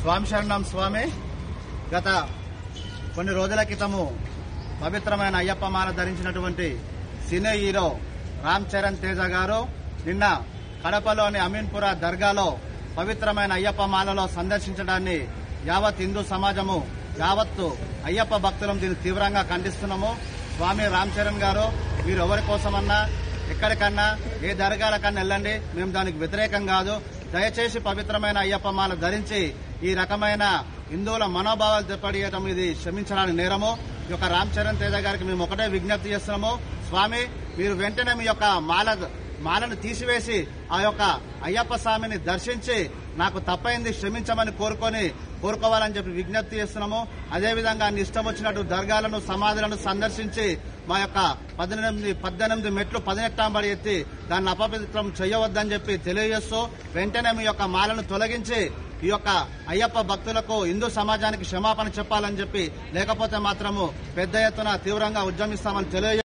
స్వామి శరణం స్వామి. గత కొన్ని రోజుల క్రితము పవిత్రమైన అయ్యప్ప మాల ధరించినటువంటి సినీ హీరో రామ్ చరణ్ తేజ గారు నిన్న కడపలోని అమీన్పుర దర్గాలో పవిత్రమైన అయ్యప్ప మాలలో సందర్శించడాన్ని యావత్ హిందూ సమాజము యావత్తు అయ్యప్ప భక్తులను దీన్ని తీవ్రంగా ఖండిస్తున్నాము. స్వామి రామ్ చరణ్ గారు, మీరు ఎవరి కోసమన్నా ఎక్కడికన్నా ఏ దర్గాలకన్నా వెళ్ళండి, మేము దానికి వ్యతిరేకం కాదు. దయచేసి పవిత్రమైన అయ్యప్ప మాల ధరించి ఈ రకమైన హిందువుల మనోభావాలు దెబ్బతీయడం ఇది క్షమించడానికి నేరము. ఈ యొక్క రామ్ చరణ్ తేజ గారికి మేము ఒకటే విజ్ఞప్తి చేస్తున్నాము. స్వామి, మీరు వెంటనే మీ యొక్క మాలను తీసివేసి ఆ యొక్క అయ్యప్ప స్వామిని దర్శించి నాకు తప్పైంది క్షమించమని కోరుకోవాలని చెప్పి విజ్ఞప్తి చేస్తున్నాము. అదేవిధంగా అన్ని ఇష్టం వచ్చినట్టు దర్గాలను సమాధులను సందర్శించి మా యొక్క 18 మెట్లు 18 ఎత్తి దాన్ని అపవిత్రం చేయవద్దని చెప్పి తెలియజేస్తూ వెంటనే మీ యొక్క మాలను తొలగించి ఈ యొక్క అయ్యప్ప భక్తులకు హిందూ సమాజానికి క్షమాపణ చెప్పాలని చెప్పి, లేకపోతే మాత్రము పెద్ద ఎత్తున తీవ్రంగా ఉద్యమిస్తామని తెలియజేస్తాము.